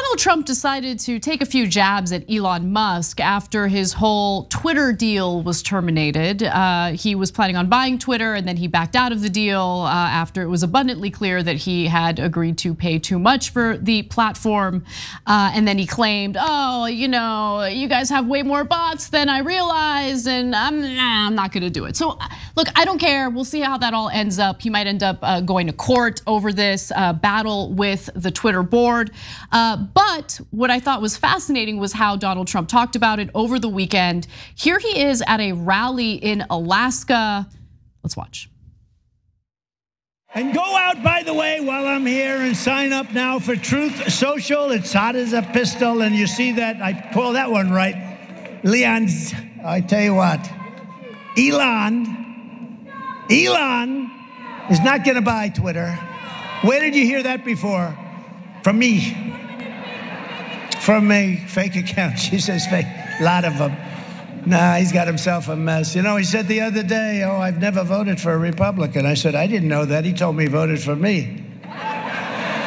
Donald Trump decided to take a few jabs at Elon Musk after his whole Twitter deal was terminated. He was planning on buying Twitter and then he backed out of the deal after it was abundantly clear that he had agreed to pay too much for the platform. And then he claimed, oh, you guys have way more bots than I realized and I'm not gonna do it. So look, I don't care. We'll see how that all ends up. He might end up going to court over this battle with the Twitter board. But what I thought was fascinating was how Donald Trump talked about it over the weekend. Here he is at a rally in Alaska. Let's watch. And go out, by the way, while I'm here and sign up now for Truth Social. It's hot as a pistol, and you see that, I pulled that one right. Leon's, I tell you what, Elon is not gonna buy Twitter. Where did you hear that before? From me. From a fake account. She says fake, a lot of them. Nah, he's got himself a mess. He said the other day, oh, I've never voted for a Republican. I said, I didn't know that. He told me he voted for me.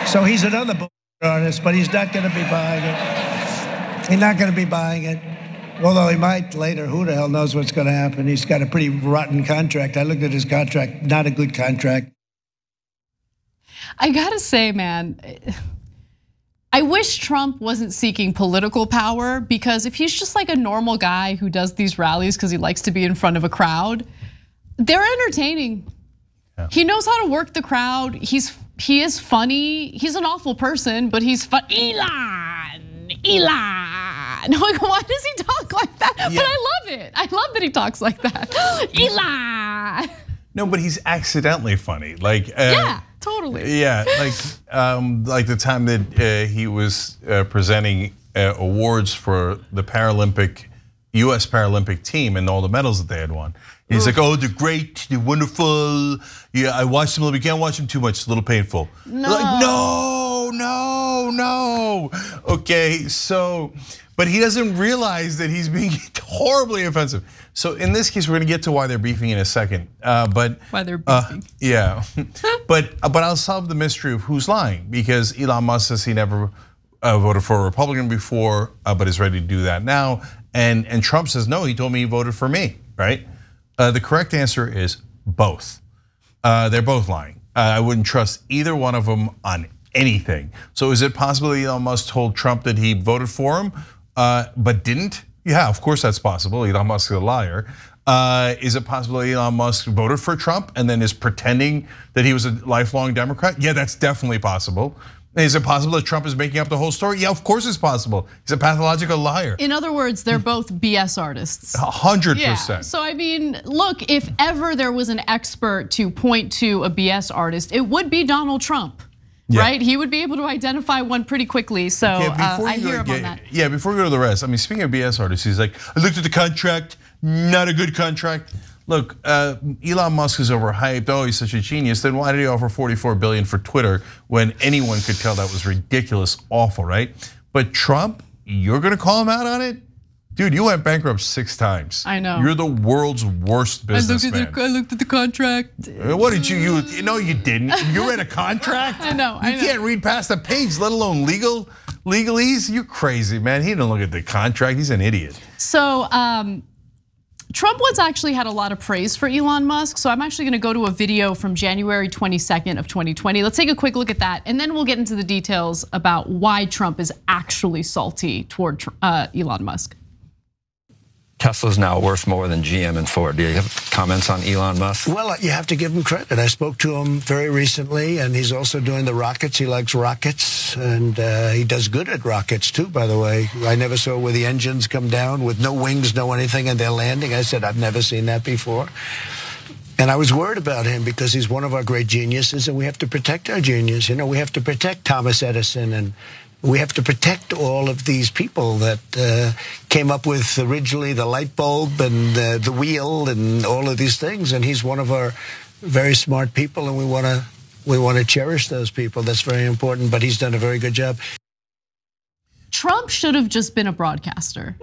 So he's another bullshit artist, but he's not gonna be buying it. He's not gonna be buying it. Although he might later, who the hell knows what's gonna happen. He's got a pretty rotten contract. I looked at his contract, not a good contract. I gotta say, man, I wish Trump wasn't seeking political power, because if he's just like a normal guy who does these rallies because he likes to be in front of a crowd, they're entertaining. Yeah. He knows how to work the crowd. He is funny. He's an awful person, but he's fun. Elon. Like, why does he talk like that? Yeah. But I love it. I love that he talks like that. Elon. No, but he's accidentally funny. Like, yeah, totally. Yeah, like the time that he was presenting awards for the U.S. Paralympic team and all the medals that they had won. He's like, oh, they're great, they're wonderful. Yeah, I watched them a little bit. Can't watch them too much, it's a little painful. No. Like, no. Okay, so, but he doesn't realize that he's being horribly offensive. So in this case, we're gonna get to why they're beefing in a second. But why they're beefing? Yeah, but I'll solve the mystery of who's lying, because Elon Musk says he never voted for a Republican before, but is ready to do that now. And Trump says no, he told me he voted for me, right? The correct answer is both. They're both lying. I wouldn't trust either one of them on anything. So is it possible that Elon Musk told Trump that he voted for him, but didn't? Yeah, of course that's possible. Elon Musk is a liar. Is it possible that Elon Musk voted for Trump and then is pretending that he was a lifelong Democrat? Yeah, that's definitely possible. Is it possible that Trump is making up the whole story? Yeah, of course it's possible. He's a pathological liar. In other words, they're both BS artists. 100%. Yeah. So I mean, look, if ever there was an expert to point to a BS artist, it would be Donald Trump. Yeah. Right? He would be able to identify one pretty quickly. So I hear him on that. Yeah, before we go to the rest, I mean, speaking of BS artists, he's like, I looked at the contract, not a good contract. Look, Elon Musk is overhyped. Oh, he's such a genius. Then why did he offer $44 billion for Twitter when anyone could tell that was ridiculous, awful, right? But Trump, you're gonna call him out on it? Dude, you went bankrupt 6 times. I know. You're the world's worst businessman. I looked at the contract. What did you? No, you didn't. You read a contract? I know. You can't read past the page, let alone legalese. You're crazy, man. He didn't look at the contract. He's an idiot. So Trump once actually had a lot of praise for Elon Musk. So I'm actually gonna go to a video from January 22nd of 2020. Let's take a quick look at that, and then we'll get into the details about why Trump is actually salty toward Elon Musk. Tesla's now worth more than GM and Ford. Do you have comments on Elon Musk? Well, you have to give him credit. I spoke to him very recently, and he's also doing the rockets. He likes rockets, and he does good at rockets too, by the way. I never saw where the engines come down with no wings, no anything, and they're landing. I said, I've never seen that before. And I was worried about him because he's one of our great geniuses, and we have to protect our genius. We have to protect Thomas Edison, and we have to protect all of these people that came up with originally the light bulb and the wheel and all of these things. And he's one of our very smart people, and we want to cherish those people. That's very important. But he's done a very good job. Trump should have just been a broadcaster.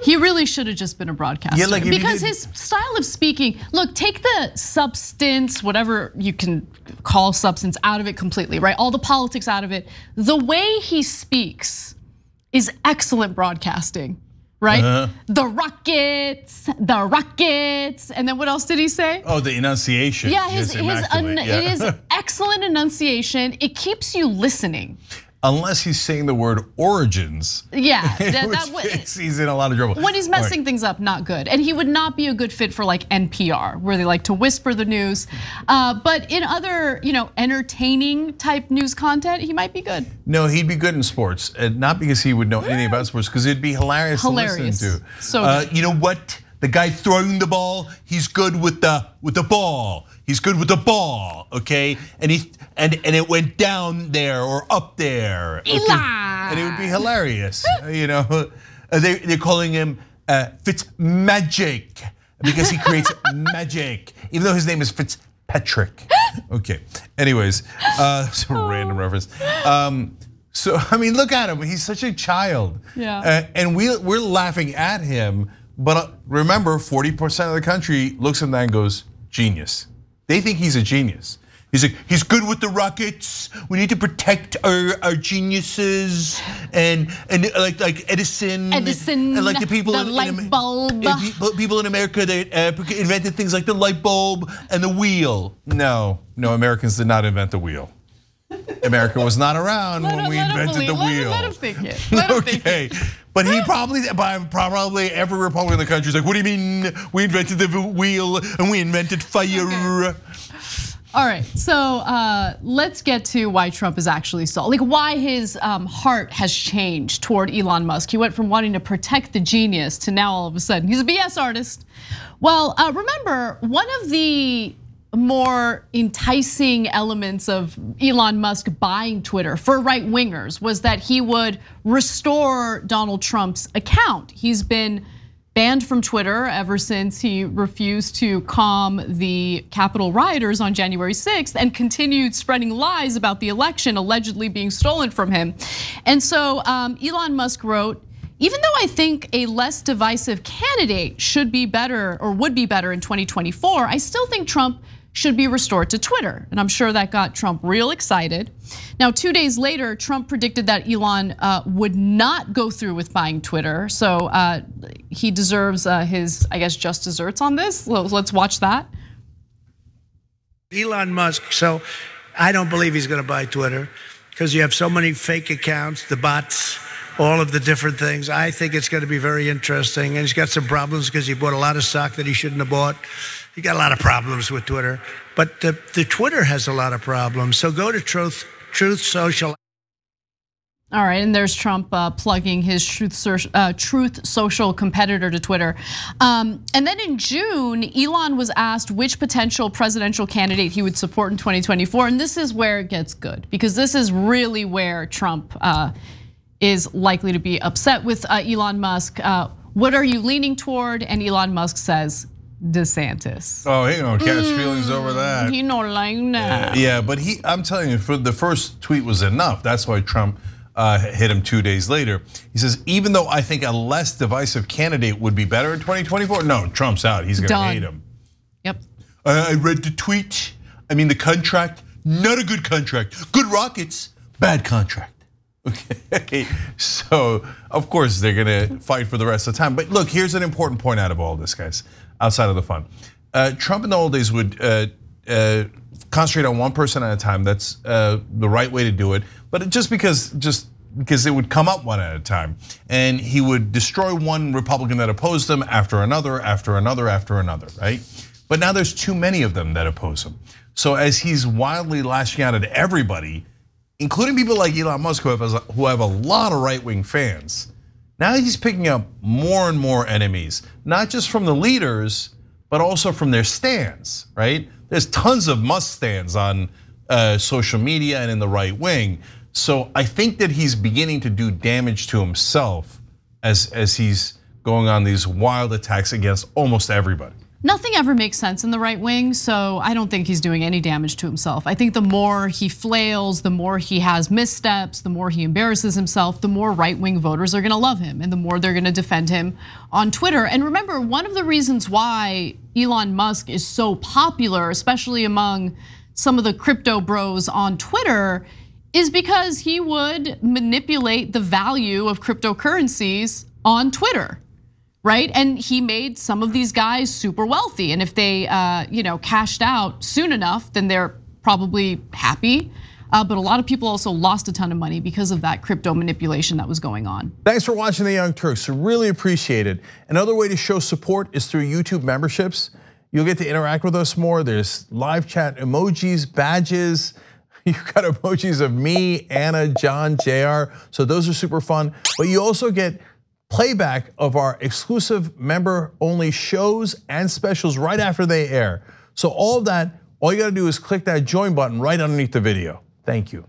He really should have just been a broadcaster. Yeah, like because his style of speaking, look, take the substance, whatever you can call substance, out of it completely, right? All the politics out of it. The way he speaks is excellent broadcasting, right? The rockets, and then what else did he say? Oh, the enunciation. Yeah, it is excellent enunciation. It keeps you listening. Unless he's saying the word origins. Yeah, he's in a lot of trouble. When he's messing things up, not good. And he would not be a good fit for like NPR, where they like to whisper the news. But in other, entertaining type news content, he might be good. No, he'd be good in sports, not because he would know anything about sports, because it'd be hilarious to listen to. So you know what? The guy throwing the ball, he's good with the ball. He's good with the ball, okay? And it went down there or up there. Okay? And it would be hilarious. They're calling him Fitzmagic because he creates magic, even though his name is Fitzpatrick. Okay. Anyways, some random reference. So I mean, look at him. He's such a child. Yeah. And we're laughing at him. But remember, 40% of the country looks at that and goes, genius. They think he's a genius. He's like, he's good with the rockets. We need to protect our geniuses and like Edison and like the people the light bulb. People in America that invented things like the light bulb and the wheel. No, Americans did not invent the wheel. America was not around when we invented the wheel. Let him think it. Okay, but probably every Republican in the country is like, what do you mean we invented the wheel and we invented fire? Okay. All right, so let's get to why Trump is actually stalled. Like why his heart has changed toward Elon Musk. He went from wanting to protect the genius to now all of a sudden he's a BS artist. Well, remember one of the more enticing elements of Elon Musk buying Twitter for right wingers was that he would restore Donald Trump's account. He's been banned from Twitter ever since he refused to calm the Capitol rioters on January 6th and continued spreading lies about the election allegedly being stolen from him. And so Elon Musk wrote, even though I think a less divisive candidate should be better or would be better in 2024, I still think Trump should be restored to Twitter. And I'm sure that got Trump real excited. Now, 2 days later, Trump predicted that Elon would not go through with buying Twitter. So he deserves his, I guess, just desserts on this. Let's watch that. Elon Musk, so I don't believe he's gonna buy Twitter because you have so many fake accounts, the bots, all of the different things. I think it's gonna be very interesting. And he's got some problems because he bought a lot of stock that he shouldn't have bought. He got a lot of problems with Twitter, but the Twitter has a lot of problems. So go to Truth Social. All right, and there's Trump plugging his Truth Social competitor to Twitter. And then in June, Elon was asked which potential presidential candidate he would support in 2024. And this is where it gets good, because this is really where Trump is likely to be upset with Elon Musk. What are you leaning toward? And Elon Musk says, DeSantis. Oh, he don't catch feelings over that. He don't like that. Yeah, but I'm telling you, for the first tweet was enough. That's why Trump hit him 2 days later. He says, even though I think a less divisive candidate would be better in 2024, no, Trump's out. He's gonna hate him. Yep. I read the tweet. I mean, the contract, not a good contract. Good rockets, bad contract. Okay, so of course they're gonna fight for the rest of the time. But look, here's an important point out of all this, guys. Outside of the fun, Trump in the old days would concentrate on one person at a time. That's the right way to do it. But just because it would come up one at a time, and he would destroy one Republican that opposed him after another, after another, after another, right? But now there's too many of them that oppose him. So as he's wildly lashing out at everybody, including people like Elon Musk who have a lot of right-wing fans. Now he's picking up more and more enemies, not just from the leaders, but also from their stands, right? There's tons of Musk stands on social media and in the right wing. So I think that he's beginning to do damage to himself as he's going on these wild attacks against almost everybody. Nothing ever makes sense in the right wing, so I don't think he's doing any damage to himself. I think the more he flails, the more he has missteps, the more he embarrasses himself, the more right-wing voters are gonna love him and the more they're gonna defend him on Twitter. And remember, one of the reasons why Elon Musk is so popular, especially among some of the crypto bros on Twitter, is because he would manipulate the value of cryptocurrencies on Twitter, right? And he made some of these guys super wealthy. And if they cashed out soon enough, then they're probably happy. But a lot of people also lost a ton of money because of that crypto manipulation that was going on. Thanks for watching The Young Turks, really appreciate it. Another way to show support is through YouTube memberships. You'll get to interact with us more. There's live chat emojis, badges. You've got emojis of me, Anna, John, JR. So those are super fun. But you also get playback of our exclusive member-only shows and specials right after they air. So all of that, all you gotta do is click that join button right underneath the video. Thank you.